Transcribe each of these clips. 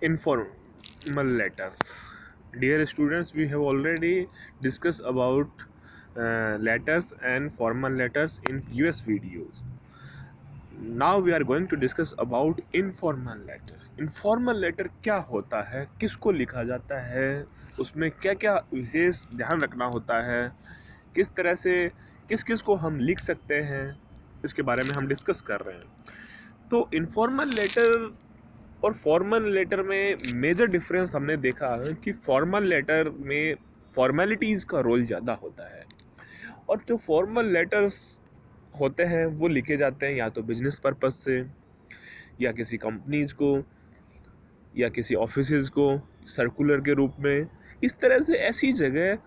Informal letters. Dear students, we have already discussed about letters and formal letters in previous videos. Now we are going to discuss about informal letter. Informal letter क्या होता है, किसको लिखा जाता है, उसमें क्या क्या विशेष ध्यान रखना होता है, किस तरह से किस किस को हम लिख सकते हैं, इसके बारे में हम डिस्कस कर रहे हैं। तो इनफॉर्मल लेटर और फॉर्मल लेटर में मेजर डिफरेंस हमने देखा है कि फॉर्मल लेटर में फॉर्मेलिटीज़ का रोल ज़्यादा होता है, और जो फॉर्मल लेटर्स होते हैं वो लिखे जाते हैं या तो बिजनेस पर्पस से, या किसी कंपनीज को, या किसी ऑफिसेज को सर्कुलर के रूप में, इस तरह से ऐसी जगह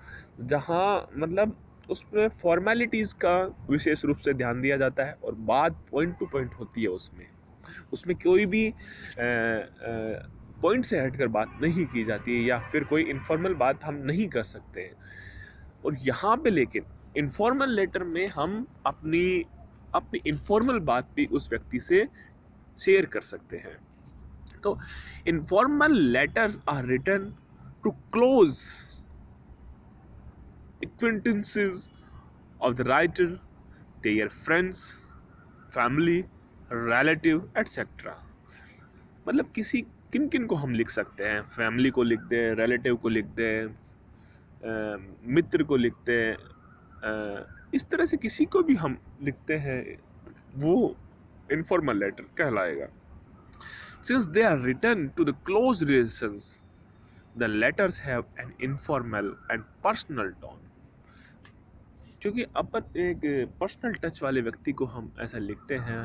जहाँ मतलब उसमें फॉर्मेलिटीज़ का विशेष रूप से ध्यान दिया जाता है और बात पॉइंट टू पॉइंट होती है। उसमें कोई भी पॉइंट से हटकर बात नहीं की जाती है, या फिर कोई इनफॉर्मल बात हम नहीं कर सकते हैं। और यहाँ पे लेकिन इनफॉर्मल लेटर में हम अपनी अपनी इनफॉर्मल बात भी उस व्यक्ति से शेयर कर सकते हैं। तो informal letters are written to close acquaintances of the writer, their friends, family, relative, etc. मतलब किसी किन किन को हम लिख सकते हैं, फैमिली को लिख दें, रिलेटिव को लिख दें, मित्र को लिखते हैं, इस तरह से किसी को भी हम लिखते हैं, वो इनफॉर्मल लेटर कहलाएगा। Since they are written to the close relations, the letters have an informal and personal tone. क्योंकि अपन एक पर्सनल टच वाले व्यक्ति को हम ऐसा लिखते हैं,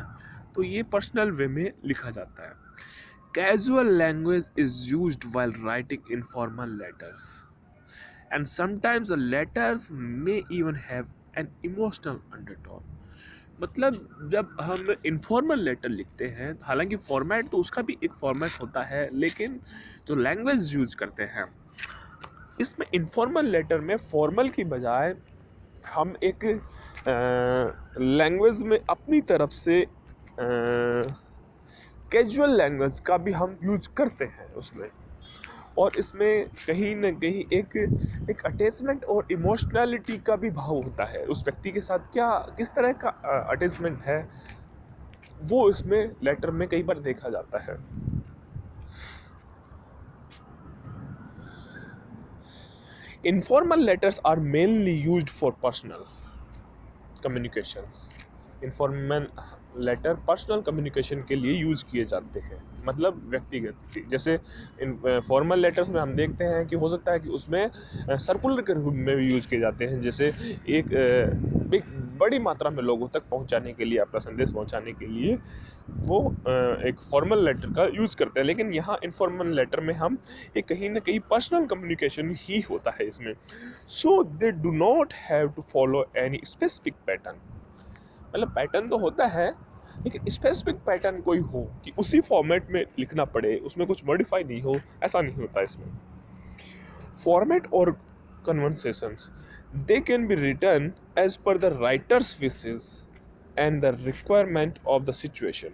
तो ये पर्सनल वे में लिखा जाता है। Casual language is used while writing informal letters, and sometimes the letters may even have an emotional undertone। मतलब जब हम इनफॉर्मल लेटर लिखते हैं, हालांकि फॉर्मेट तो उसका भी एक फॉर्मेट होता है, लेकिन जो लैंग्वेज यूज करते हैं इसमें इनफॉर्मल लेटर में फॉर्मल की बजाय हम एक लैंग्वेज में अपनी तरफ से कैजुअल लैंग्वेज का भी हम यूज करते हैं उसमें, और इसमें कहीं ना कहीं एक अटैचमेंट और इमोशनैलिटी का भी भाव होता है। उस व्यक्ति के साथ क्या किस तरह का अटैचमेंट है, वो इसमें लेटर में कई बार देखा जाता है। Informal letters are mainly used for personal communications. Informal letter personal communication के लिए यूज किए जाते हैं, मतलब व्यक्तिगत। जैसे इन फॉर्मल लेटर्स में हम देखते हैं कि हो सकता है कि उसमें सर्कुलर के रूप में भी यूज किए जाते हैं, जैसे एक बड़ी मात्रा में लोगों तक पहुंचाने के लिए, अपना संदेश पहुंचाने के लिए वो एक फॉर्मल लेटर का यूज़ करते हैं। लेकिन यहाँ इनफॉर्मल लेटर में हम एक कहीं ना कहीं पर्सनल कम्युनिकेशन ही होता है इसमें। So they do not have to follow any specific pattern. मतलब पैटर्न तो होता है, लेकिन स्पेसिफिक पैटर्न कोई हो कि उसी फॉर्मेट में लिखना पड़े, उसमें कुछ मॉडिफाई नहीं हो, ऐसा नहीं होता इसमें। फॉर्मेट और conversations, they can be written as per the writer's wishes and the requirement of the situation.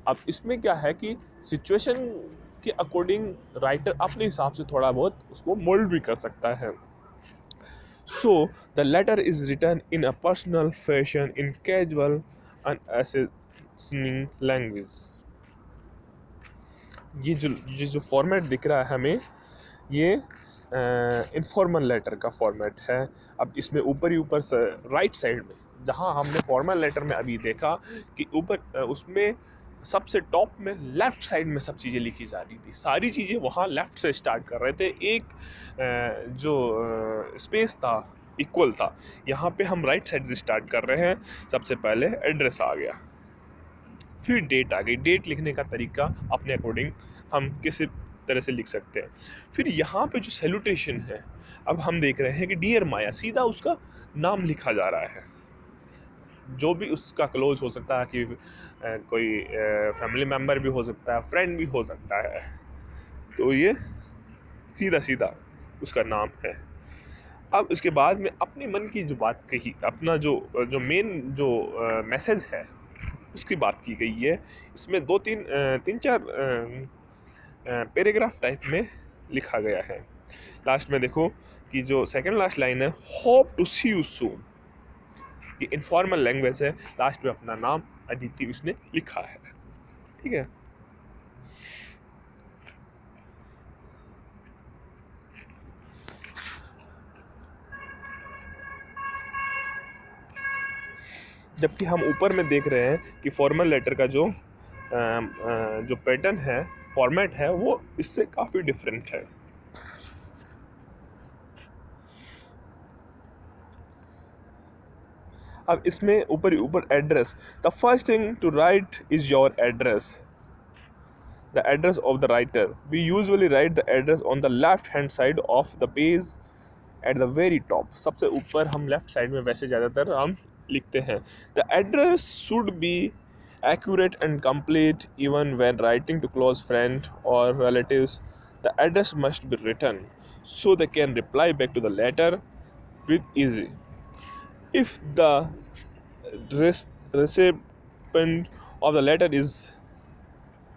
अब इसमें क्या है कि सिचुएशन के अकॉर्डिंग राइटर अपने हिसाब से थोड़ा बहुत उसको मोल्ड भी कर सकता है। So the letter is written in a personal fashion in casual and assessing language। ये जो फॉर्मेट दिख रहा है हमें, ये इनफॉर्मल लेटर का फॉर्मेट है। अब इसमें ऊपर ही ऊपर राइट साइड में, जहाँ हमने फॉर्मल लेटर में अभी देखा कि ऊपर उसमें सबसे टॉप में लेफ़्ट साइड में सब चीज़ें लिखी जा रही थी, सारी चीज़ें वहाँ लेफ़्ट से स्टार्ट कर रहे थे। एक जो स्पेस था इक्वल था, यहाँ पे हम राइट साइड से स्टार्ट कर रहे हैं। सबसे पहले एड्रेस आ गया, फिर डेट आ गई। डेट लिखने का तरीका अपने अकॉर्डिंग हम किसी तरह से लिख सकते हैं। फिर यहाँ पे जो सैल्यूटेशन है, अब हम देख रहे हैं कि डियर माया, सीधा उसका नाम लिखा जा रहा है। जो भी उसका क्लोज हो सकता है कि कोई फैमिली मेम्बर भी हो सकता है, फ्रेंड भी हो सकता है, तो ये सीधा सीधा उसका नाम है। अब इसके बाद में अपने मन की जो बात कही, अपना जो मेन जो मैसेज है उसकी बात की गई है। इसमें तीन चार पैराग्राफ टाइप में लिखा गया है। लास्ट में देखो कि जो सेकंड लास्ट लाइन है, hope to see you soon, ये इनफॉर्मल लैंग्वेज है। लास्ट में अपना नाम अदिति उसने लिखा है। ठीक है। जबकि हम ऊपर में देख रहे हैं कि फॉर्मल लेटर का जो पैटर्न है, फॉर्मेट है, वो इससे काफ़ी डिफरेंट है। अब इसमें ऊपर address, the first thing to write is your address, the address of the writer. We usually write the address on the left hand side of the page at the very top. सबसे ऊपर हम left side में वैसे ज़्यादातर हम लिखते हैं। The address should be accurate and complete even when writing to close friends or relatives. The address must be written so they can reply back to the letter with easy. If the recipient of the letter is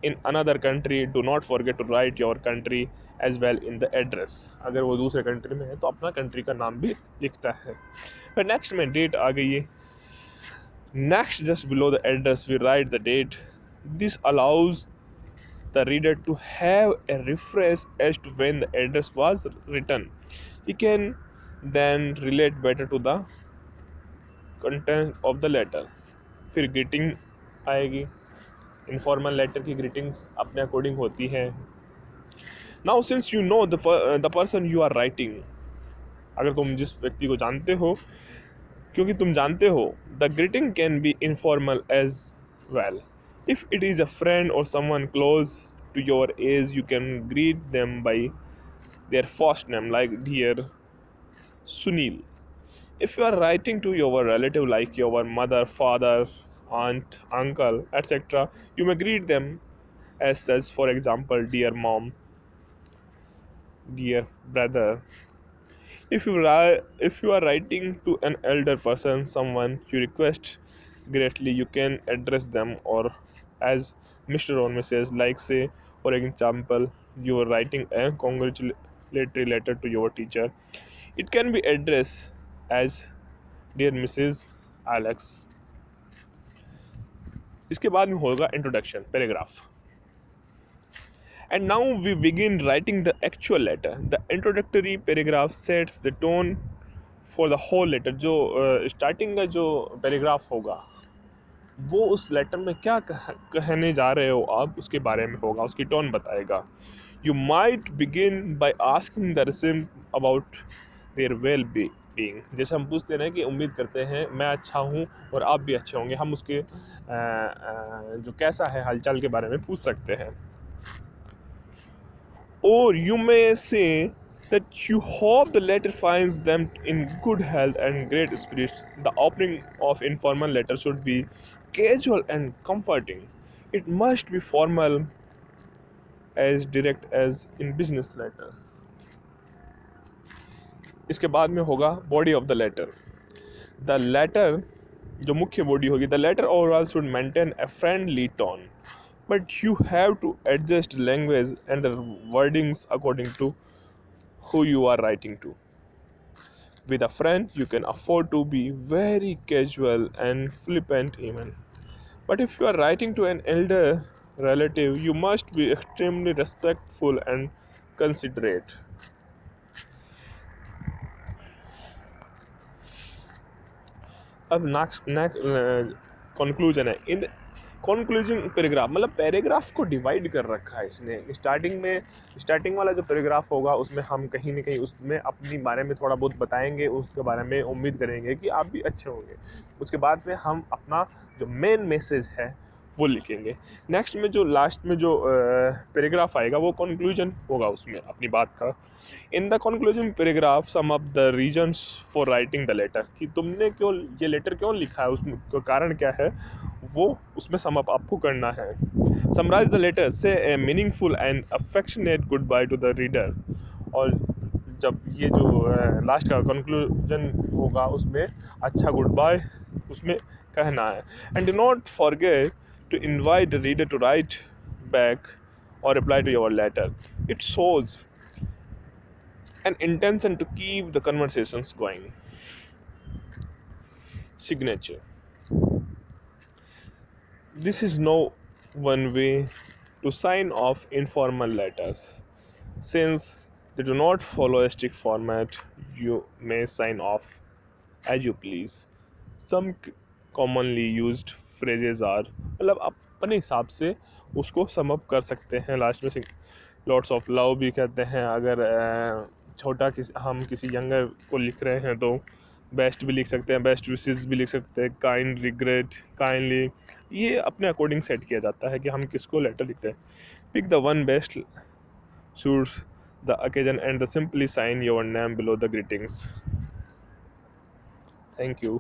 in another country, do not forget to write your country as well in the address. अगर वो दूसरे country में है तो अपना country का नाम भी लिखता है। फिर नेक्स्ट में डेट आ गई है। Next, just below the address, we write the date. This allows the reader to have a reference as to when the address was written. He can then relate better to the content of the letter. फिर greeting आएगी। Informal letter की greetings अपने according होती हैं। Now, since you know the person you are writing, अगर तुम जिस व्यक्ति को जानते हो, क्योंकि तुम जानते हो, the greeting can be informal as well. If it is a friend or someone close to your age, you can greet them by their first name, like dear Sunil. If you are writing to your relative like your mother, father, aunt, uncle, etc., you may greet them as such. For example, dear mom, dear brother. If you are writing to an elder person, someone you respect greatly, you can address them or as Mr. or Mrs. Like, say, for example, you are writing a congratulatory letter to your teacher. It can be addressed as dear Mrs. Alex. इसके बाद में होगा introduction, paragraph. And now we begin writing the actual letter. The introductory paragraph sets the tone for the whole letter. जो starting का जो paragraph होगा वो उस लेटर में क्या कहने जा रहे हो आप, उसके बारे में होगा, उसकी टोन बताएगा। You might begin by asking the recipient about their well-being. जैसे हम पूछते हैं कि उम्मीद करते हैं मैं अच्छा हूँ और आप भी अच्छे होंगे, हम उसके जो कैसा है हालचाल के बारे में पूछ सकते हैं। Or you may say that you hope the letter finds them in good health and great spirits. The opening of informal letter should be casual and comforting. It must be formal as direct as in business letter. इसके बाद में होगा body of the letter. The letter जो मुख्य body होगी, the letter overall should maintain a friendly tone. But you have to adjust language and the wordings according to who you are writing to. With a friend, you can afford to be very casual and flippant even. But if you are writing to an elder relative, you must be extremely respectful and considerate. अब next conclusion है। In conclusion paragraph, मतलब paragraph को divide कर रखा है इसने। Starting वाला जो पैराग्राफ होगा उसमें हम कहीं ना कहीं उसमें अपनी बारे में थोड़ा बहुत बताएंगे, उसके बारे में उम्मीद करेंगे कि आप भी अच्छे होंगे। उसके बाद में हम अपना जो मेन मैसेज है वो लिखेंगे। नेक्स्ट में जो लास्ट में जो पैराग्राफ आएगा वो कंक्लूजन होगा उसमें अपनी बात का। In the conclusion paragraph sum up the reasons for writing the letter, कि तुमने क्यों ये लेटर क्यों लिखा है, उसका कारण क्या है, वो उसमें सम अप आपको करना है। समराइज द लेटर, से ए meaningful and affectionate good by two the reader. और जब ये जो लास्ट का कंक्लूजन होगा उसमें अच्छा गुड बाय उसमें कहना है। And do not forget to invite the reader to write back or reply to your letter. It shows an intention to keep the conversations going. Signature. This is no one way to sign off informal letters. Since they do not follow a strict format, you may sign off as you please. Some commonly used phrases are, मतलब अपने हिसाब से उसको sum up कर सकते हैं last में. Lots of love भी कहते हैं. अगर छोटा हम किसी यंगर को लिख रहे हैं तो बेस्ट भी लिख सकते हैं, बेस्ट विशेस भी लिख सकते हैं, काइंड, रिग्रेट, काइंडली. ये अपने अकॉर्डिंग सेट किया जाता है कि हम किसको लेटर लिखते हैं. Pick the one best suits the occasion and simply sign your name below the greetings. Thank you.